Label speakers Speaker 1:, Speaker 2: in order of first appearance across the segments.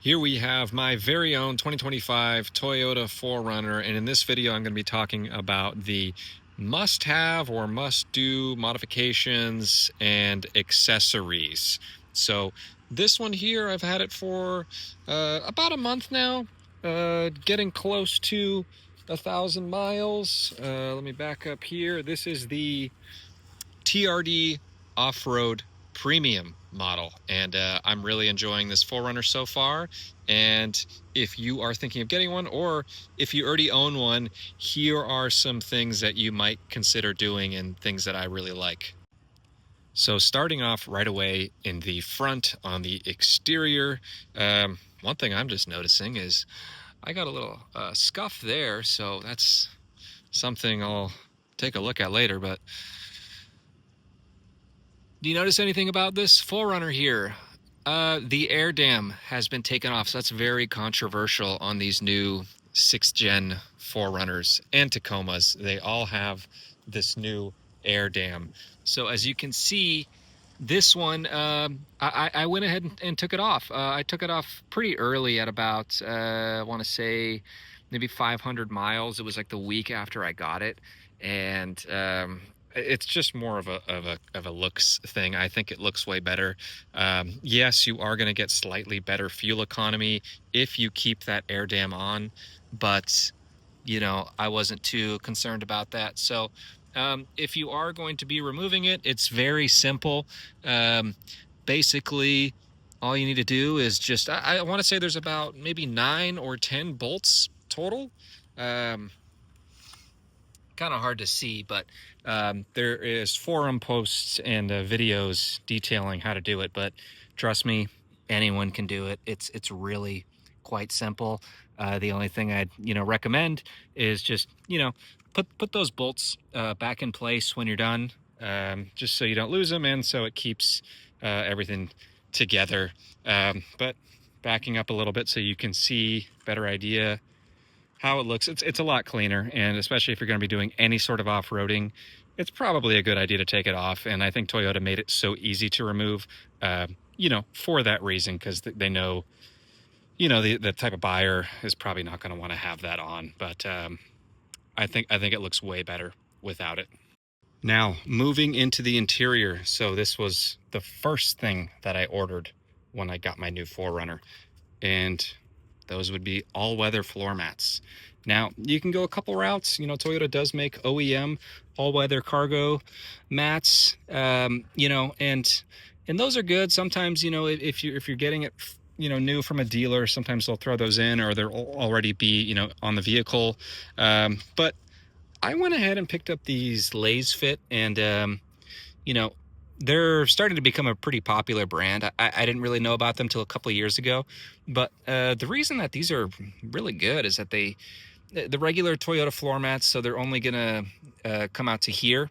Speaker 1: Here we have my very own 2025 Toyota 4Runner, and in this video I'm going to be talking about the must-have or must-do modifications and accessories. So this one here, I've had it for about a month now, getting close to 1,000 miles. Let me back up here. This is the TRD Off-Road Premium model, and I'm really enjoying this 4Runner so far. And if you are thinking of getting one, or if you already own one, here are some things that you might consider doing and things that I really like. So starting off right away in the front on the exterior, one thing I'm just noticing is I got a little scuff there, so that's something I'll take a look at later. But do you notice anything about this 4Runner here? The air dam has been taken off, so that's very controversial on these new 6th gen 4Runners and Tacomas. They all have this new air dam. So as you can see, this one, I went ahead and took it off. I took it off pretty early at about, I want to say, maybe 500 miles. It was like the week after I got it. And it's just more of a looks thing. I think it looks way better. Yes, you are going to get slightly better fuel economy if you keep that air dam on, but you know, I wasn't too concerned about that. So if you are going to be removing it, it's very simple. Basically, all you need to do is just, I want to say there's about maybe 9 or 10 bolts total. Kind of hard to see, but there is forum posts and videos detailing how to do it. But trust me, anyone can do it. It's really quite simple. The only thing I'd recommend is just put those bolts back in place when you're done, just so you don't lose them and so it keeps everything together. But backing up a little bit so you can see better idea how it looks, it's a lot cleaner, and especially if you're going to be doing any sort of off-roading, it's probably a good idea to take it off. And I think Toyota made it so easy to remove, for that reason, because they know, the type of buyer is probably not going to want to have that on. But I think it looks way better without it. Now, moving into the interior. So this was the first thing that I ordered when I got my new 4Runner, and those would be all-weather floor mats. Now, you can go a couple routes. Toyota does make OEM all-weather cargo mats, and those are good. Sometimes, if you're getting it, new from a dealer, sometimes they'll throw those in, or they'll already be, on the vehicle. But I went ahead and picked up these Lay's Fit, and they're starting to become a pretty popular brand. I didn't really know about them till a couple of years ago, but the reason that these are really good is that the regular Toyota floor mats, so they're only gonna come out to here,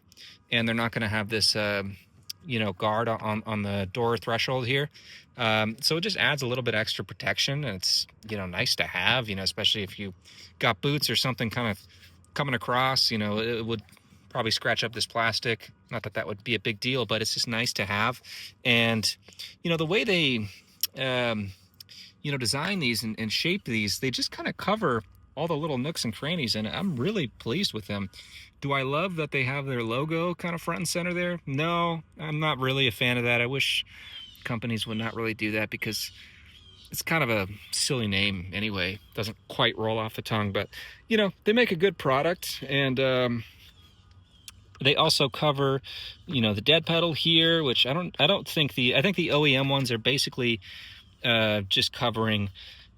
Speaker 1: and they're not gonna have this guard on the door threshold here. So it just adds a little bit extra protection, and it's nice to have, especially if you got boots or something kind of coming across. It would probably scratch up this plastic. Not that would be a big deal, but it's just nice to have. And the way they design these and shape these, they just kind of cover all the little nooks and crannies, and I'm really pleased with them. Do I love that they have their logo kind of front and center there? No, I'm not really a fan of that. I wish companies would not really do that, because it's kind of a silly name anyway. Doesn't quite roll off the tongue, but they make a good product. And they also cover, the dead pedal here, which I think the OEM ones are basically just covering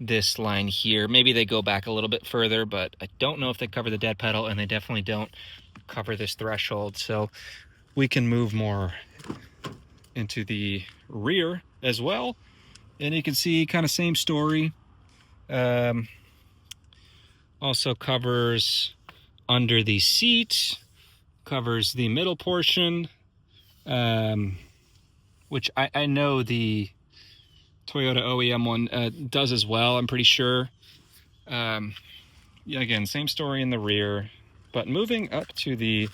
Speaker 1: this line here. Maybe they go back a little bit further, but I don't know if they cover the dead pedal, and they definitely don't cover this threshold. So we can move more into the rear as well, and you can see kind of same story. Also covers under the seat, covers the middle portion, which I know the Toyota OEM one does as well, I'm pretty sure. Yeah, again, same story in the rear. But moving up to the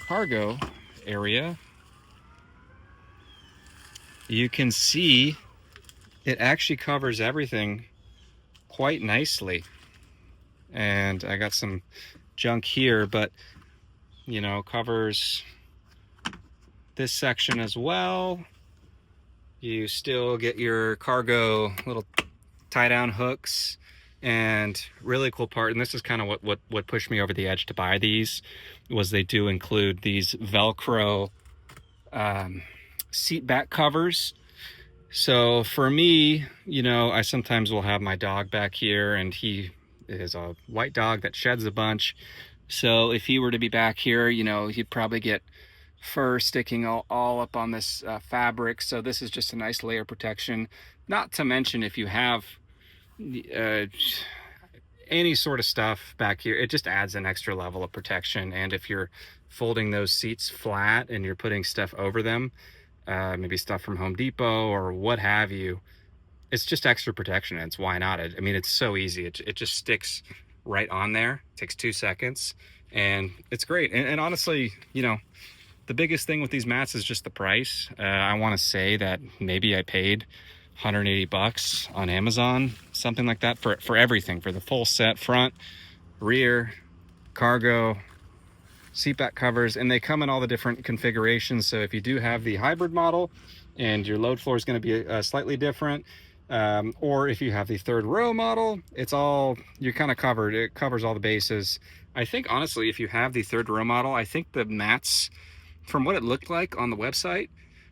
Speaker 1: cargo area, you can see it actually covers everything quite nicely. And I got some junk here, but you know, covers this section as well. You still get your cargo little tie down hooks, and really cool part, and this is kind of what pushed me over the edge to buy these, was they do include these Velcro seat back covers. So for me, you know, I sometimes will have my dog back here, and he is a white dog that sheds a bunch. So if he were to be back here, you know, he'd probably get fur sticking all up on this fabric. So this is just a nice layer protection. Not to mention, if you have uh, any sort of stuff back here, it just adds an extra level of protection. And if you're folding those seats flat and you're putting stuff over them, maybe stuff from Home Depot or what have you, it's just extra protection. And it's why not? I mean, it's so easy. It just sticks right on there. It takes 2 seconds, and it's great. And honestly, you know, the biggest thing with these mats is just the price. I want to say that maybe I paid 180 bucks on Amazon, something like that, for everything, for the full set, front, rear, cargo, seat back covers, and they come in all the different configurations. So if you do have the hybrid model and your load floor is going to be slightly different, or if you have the third row model, it's all, you're kind of covered. It covers all the bases. I think honestly, if you have the third row model, I think the mats, from what it looked like on the website,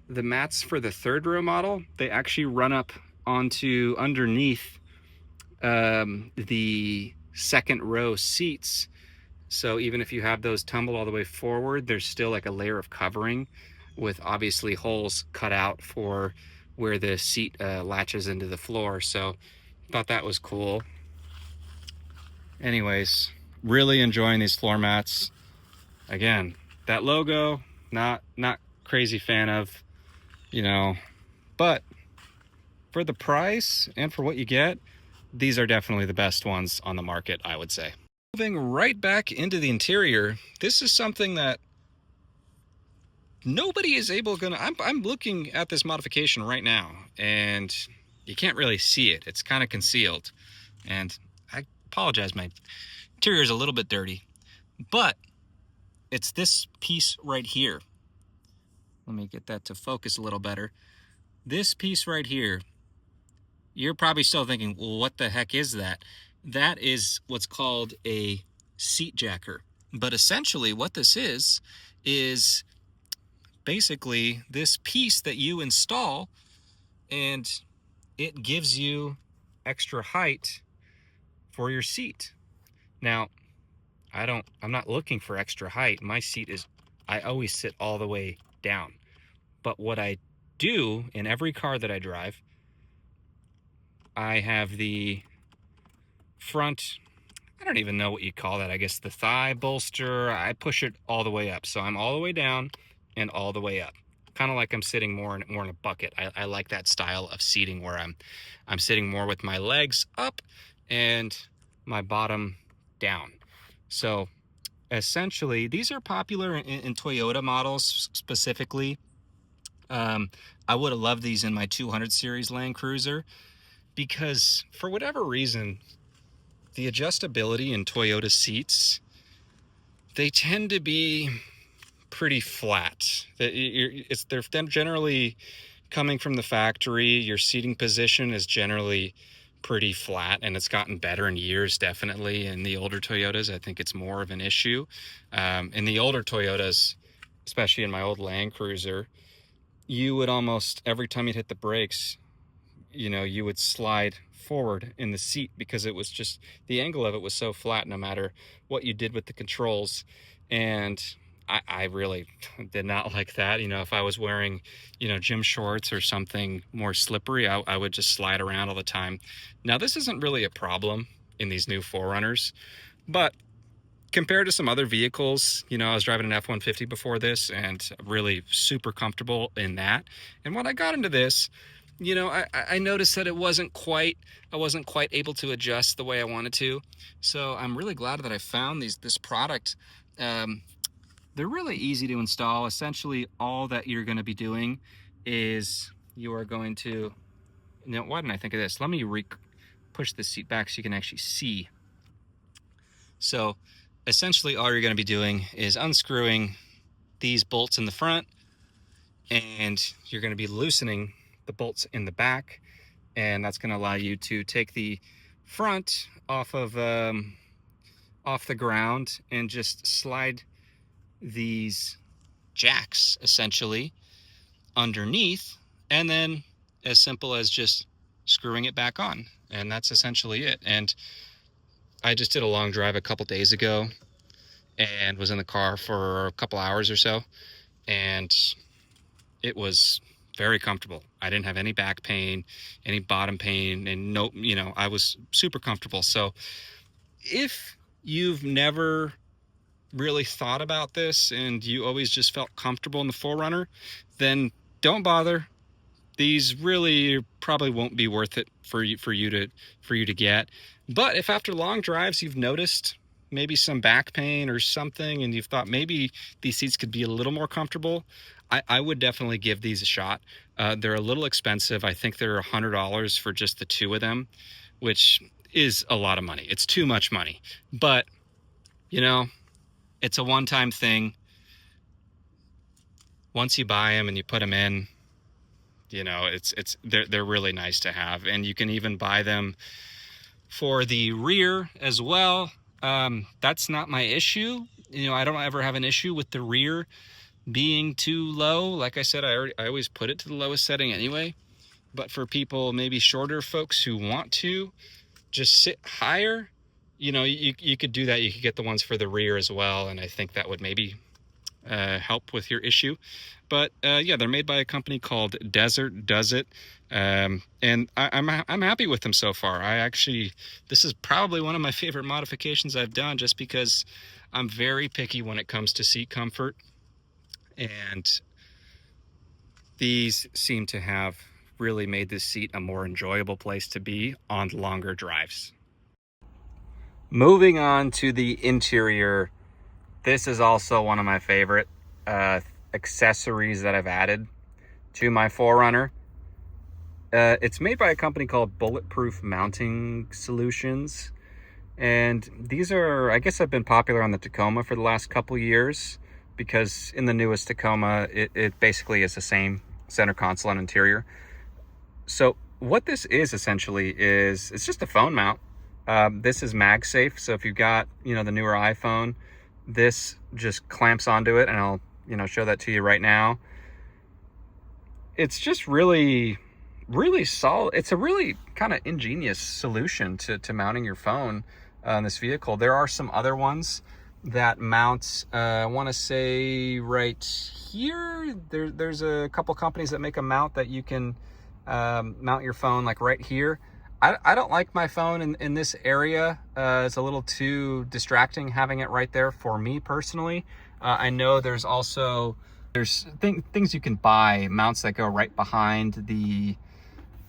Speaker 1: the mats for the third row model, they actually run up onto underneath the second row seats. So even if you have those tumbled all the way forward, there's still like a layer of covering with obviously holes cut out for where the seat latches into the floor. So thought that was cool. Anyways, really enjoying these floor mats. Again, that logo, not crazy fan of, you know, but for the price and for what you get, these are definitely the best ones on the market, I would say. Moving right back into the interior, this is something that nobody is able to, I'm looking at this modification right now, and you can't really see it. It's kind of concealed. And I apologize, my interior is a little bit dirty, but it's this piece right here. Let me get that to focus a little better. This piece right here, you're probably still thinking, well, what the heck is that? That is what's called a seat jacker. But essentially what this is basically this piece that you install, and it gives you extra height for your seat. Now, I'm not looking for extra height. My seat is, I always sit all the way down. But what I do in every car that I drive, I have the front, I don't even know what you call that. I guess the thigh bolster, I push it all the way up. So I'm all the way down and all the way up. Kind of like I'm sitting more in a bucket. I like that style of seating where I'm sitting more with my legs up and my bottom down. So essentially, these are popular in Toyota models specifically. I would have loved these in my 200 series Land Cruiser, because for whatever reason, the adjustability in Toyota seats, they tend to be pretty flat. They're generally coming from the factory. Your seating position is generally pretty flat, and it's gotten better in years, definitely. In the older Toyotas, I think it's more of an issue. In the older Toyotas, especially in my old Land Cruiser, you would almost, every time you'd hit the brakes, you know, you would slide forward in the seat because it was just, the angle of it was so flat no matter what you did with the controls. And I really did not like that. You know, if I was wearing, you know, gym shorts or something more slippery, I would just slide around all the time. Now, this isn't really a problem in these new 4Runners, but compared to some other vehicles, you know, I was driving an F-150 before this and really super comfortable in that. And when I got into this, you know, I noticed that I wasn't quite able to adjust the way I wanted to. So I'm really glad that I found this product. They're really easy to install. Essentially, all that you're going to be doing is you are going to Now, why didn't I think of this? Let me push this seat back so you can actually see. So essentially all you're going to be doing is unscrewing these bolts in the front, and you're going to be loosening the bolts in the back, and that's going to allow you to take the front off the ground and just slide these jacks essentially underneath, and then as simple as just screwing it back on, and that's essentially it. And I just did a long drive a couple days ago and was in the car for a couple hours or so, and it was very comfortable. I didn't have any back pain, any bottom pain, and no, I was super comfortable. So if you've never really thought about this and you always just felt comfortable in the 4Runner, then don't bother. These really probably won't be worth it for you to get. But if after long drives you've noticed maybe some back pain or something, and you've thought maybe these seats could be a little more comfortable, I would definitely give these a shot. They're a little expensive. I think they're $100 for just the two of them, which is a lot of money. It's too much money, but it's a one-time thing. Once you buy them and you put them in, they're really nice to have. And you can even buy them for the rear as well. That's not my issue. I don't ever have an issue with the rear being too low. Like I said, I always put it to the lowest setting anyway. But for people, maybe shorter folks who want to just sit higher, you could do that. You could get the ones for the rear as well, and I think that would maybe help with your issue. But yeah, they're made by a company called Desert Does It, and I'm happy with them so far. This is probably one of my favorite modifications I've done, just because I'm very picky when it comes to seat comfort, and these seem to have really made this seat a more enjoyable place to be on longer drives. Moving on to the interior, this is also one of my favorite accessories that I've added to my 4Runner. It's made by a company called Bulletproof Mounting Solutions, and these are, I guess, have been popular on the Tacoma for the last couple years, because in the newest Tacoma, it basically is the same center console and interior. So what this is essentially is, it's just a phone mount. This is MagSafe, so if you've got the newer iPhone, this just clamps onto it, and I'll show that to you right now. It's just really solid. It's a really kind of ingenious solution to mounting your phone on this vehicle. There are some other ones that mount, I want to say right here, there's a couple companies that make a mount that you can mount your phone like right here. I don't like my phone in this area. It's a little too distracting having it right there for me personally. I know there's things you can buy, mounts that go right behind the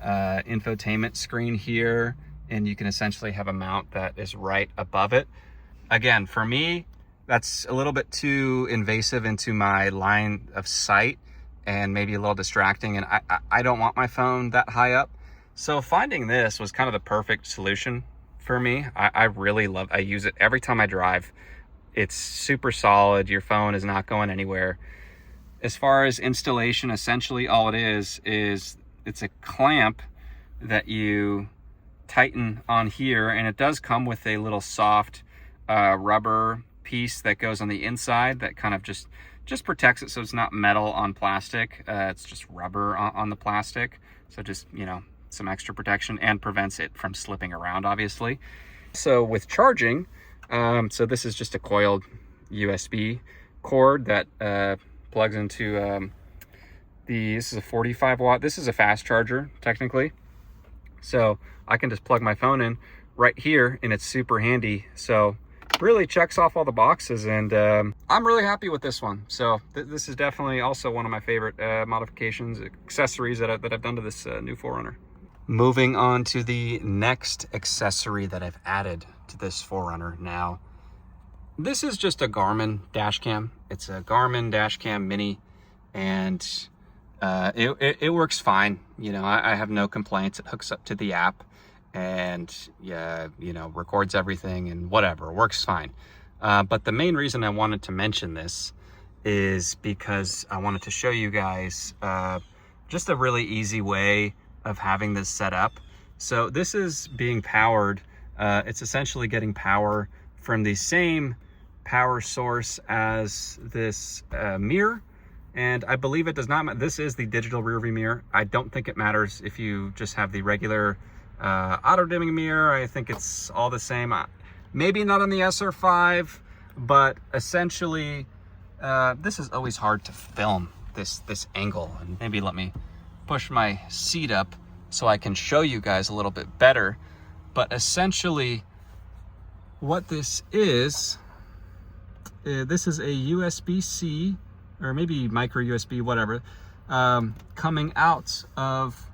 Speaker 1: infotainment screen here, and you can essentially have a mount that is right above it. Again, for me, that's a little bit too invasive into my line of sight and maybe a little distracting, and I don't want my phone that high up. So finding this was kind of the perfect solution for me. I really I use it every time I drive. It's super solid. Your phone is not going anywhere. As far as installation, essentially all it is it's a clamp that you tighten on here, and it does come with a little soft rubber piece that goes on the inside that kind of just protects it, so it's not metal on plastic. It's just rubber on the plastic, so just some extra protection, and prevents it from slipping around, obviously. So with charging, so this is just a coiled USB cord that plugs into this is a 45 watt. This is a fast charger technically, so I can just plug my phone in right here, and it's super handy. So really checks off all the boxes, and I'm really happy with this one. So this is definitely also one of my favorite modifications, accessories that I've done to this new 4Runner. Moving on to the next accessory that I've added to this 4Runner now. This is just a Garmin Dashcam. It's a Garmin Dashcam Mini, and
Speaker 2: It works fine. You know, I have no complaints. It hooks up to the app and, yeah, you know, records everything and whatever, works fine. But the main reason I wanted to mention this is because I wanted to show you guys just a really easy way of having this set up. So this is being powered. It's essentially getting power from the same power source as this mirror. And I believe it does not matter. This is the digital rear view mirror. I don't think it matters if you just have the regular auto dimming mirror. I think it's all the same. Maybe not on the SR5, but essentially this is always hard to film this angle. And maybe let me push my seat up so I can show you guys a little bit better. But essentially what this is a USB-C, or maybe micro USB, whatever, coming out of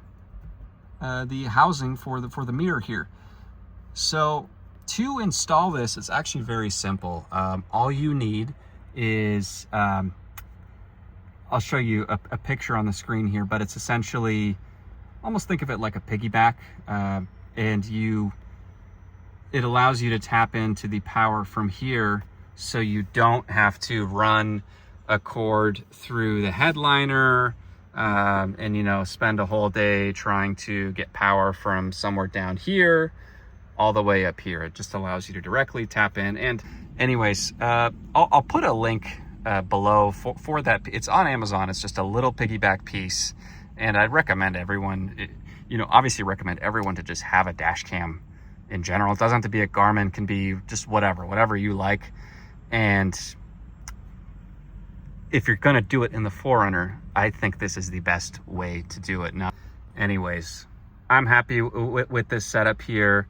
Speaker 2: the housing for the mirror here. So to install this, it's actually very simple. All you need is, I'll show you a picture on the screen here, but it's essentially, almost think of it like a piggyback, and it allows you to tap into the power from here, so you don't have to run a cord through the headliner and, you know, spend a whole day trying to get power from somewhere down here all the way up here. It just allows you to directly tap in. And anyways, I'll put a link below for that. It's on Amazon. It's just a little piggyback piece, and I'd recommend everyone, you know, obviously recommend everyone to just have a dash cam in general. It doesn't have to be a Garmin, can be just whatever you like. And if you're gonna do it in the 4Runner, I think this is the best way to do it. Now, anyways, I'm happy with this setup here.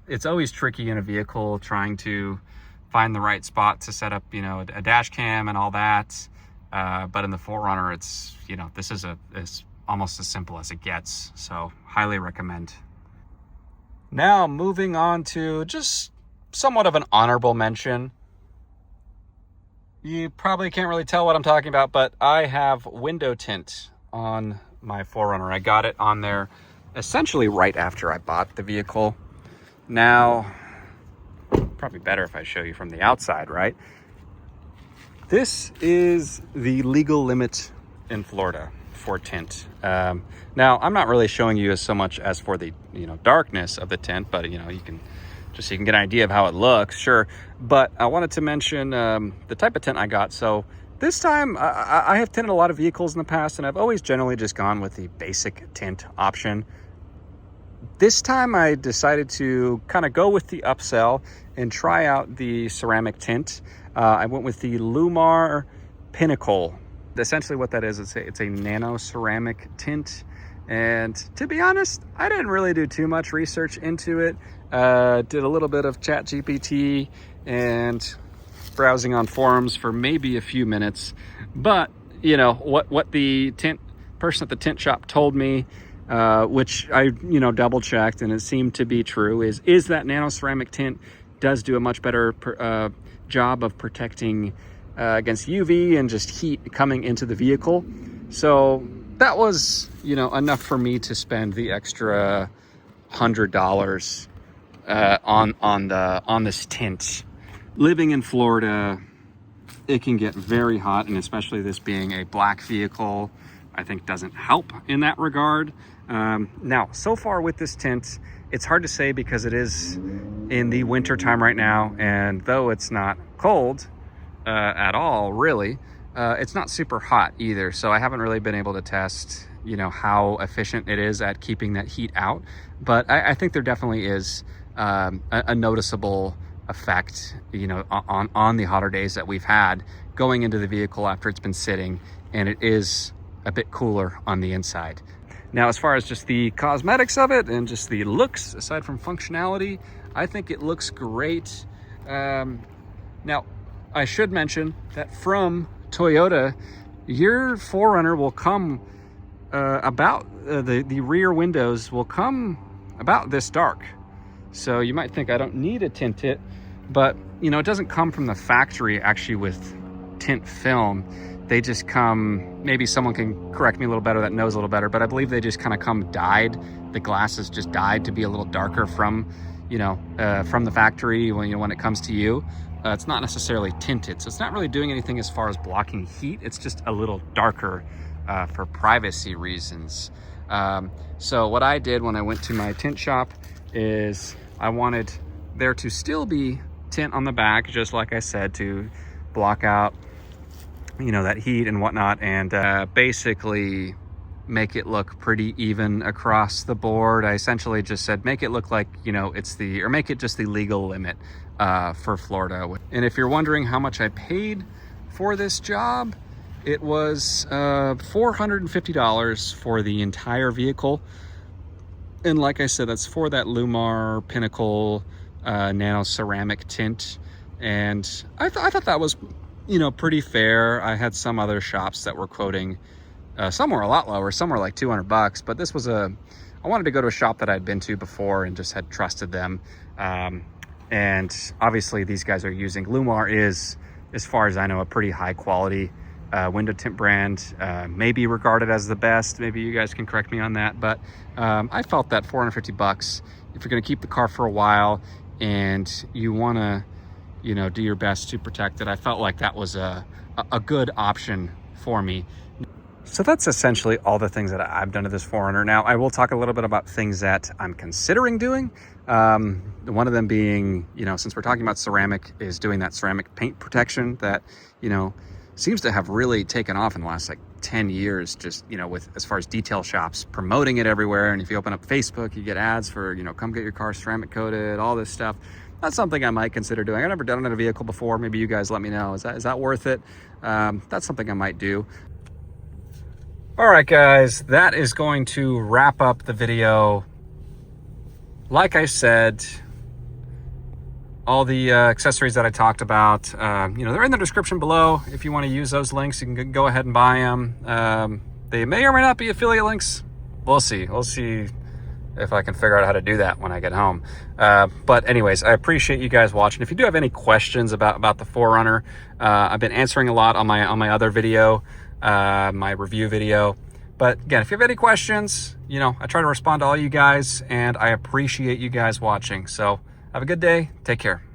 Speaker 2: It's always tricky in a vehicle trying to find the right spot to set up, you know, a dash cam and all that. But in the 4Runner, it's, you know, this is it's almost as simple as it gets. So highly recommend. Now moving on to just somewhat of an honorable mention. You probably can't really tell what I'm talking about, but I have window tint on my 4Runner. I got it on there essentially right after I bought the vehicle. Now, probably better if I show you from the outside, right? This is the legal limit in Florida for tint. Now, I'm not really showing you so much as for the, you know, darkness of the tint, but, you know, you can just so you can get an idea of how it looks, sure. But I wanted to mention the type of tint I got. So this time, I have tinted a lot of vehicles in the past, and I've always generally just gone with the basic tint option. This time I decided to kind of go with the upsell and try out the ceramic tint. I went with the Lumar Pinnacle. Essentially what that is, it's a nano ceramic tint. And to be honest, I didn't really do too much research into it. Did a little bit of ChatGPT and browsing on forums for maybe a few minutes. But, you know, what the tint person at the tint shop told me, which I, you know, double checked, and it seemed to be true, is that nano ceramic tint does do a much better job of protecting against UV and just heat coming into the vehicle. So that was, you know, enough for me to spend the extra $100 on this tint. Living in Florida, it can get very hot, and especially this being a black vehicle, I think doesn't help in that regard. Now, so far with this tint, it's hard to say because it is in the winter time right now, and though it's not cold at all, really, it's not super hot either. So I haven't really been able to test, you know, how efficient it is at keeping that heat out. But I think there definitely is a noticeable effect, you know, on the hotter days that we've had going into the vehicle after it's been sitting, and it is a bit cooler on the inside. Now, as far as just the cosmetics of it and just the looks, aside from functionality, I think it looks great. Now, I should mention that from Toyota, your 4Runner will come the rear windows will come about this dark. So you might think I don't need to tint it, but, you know, it doesn't come from the factory actually with tint film. they just come, maybe someone can correct me a little better that knows a little better, but I believe they just kind of come dyed. The glasses just dyed to be a little darker from, from the factory when it comes to you. It's not necessarily tinted, so it's not really doing anything as far as blocking heat. It's just a little darker for privacy reasons. So what I did when I went to my tint shop is I wanted there to still be tint on the back, just like I said, to block out that heat and whatnot, and basically make it look pretty even across the board. I essentially just said make it look like make it just the legal limit for Florida. And if you're wondering how much I paid for this job, it was $450 for the entire vehicle. And like I said, that's for that Lumar Pinnacle nano ceramic tint. And I thought that was pretty fair. I had some other shops that were quoting, some were a lot lower, some were like $200, but this was I wanted to go to a shop that I'd been to before and just had trusted them. And obviously these guys are using, Lumar is, as far as I know, a pretty high quality window tint brand, maybe regarded as the best. Maybe you guys can correct me on that, but I felt that $450, if you're gonna keep the car for a while and you wanna do your best to protect it, I felt like that was a good option for me. So that's essentially all the things that I've done to this 4Runner. Now, I will talk a little bit about things that I'm considering doing. One of them being, since we're talking about ceramic, is doing that ceramic paint protection that, seems to have really taken off in the last like 10 years, just, with as far as detail shops promoting it everywhere. And if you open up Facebook, you get ads for, come get your car ceramic coated, all this stuff. That's something I might consider doing. I've never done it in a vehicle before. Maybe you guys let me know. Is that worth it? That's something I might do. All right, guys, that is going to wrap up the video. Like I said, all the accessories that I talked about, they're in the description below. If you want to use those links, you can go ahead and buy them. They may or may not be affiliate links. We'll see. We'll see if I can figure out how to do that when I get home. But anyways, I appreciate you guys watching. If you do have any questions about the 4Runner, I've been answering a lot on my other video, my review video. But again, if you have any questions, I try to respond to all you guys, and I appreciate you guys watching. So have a good day. Take care.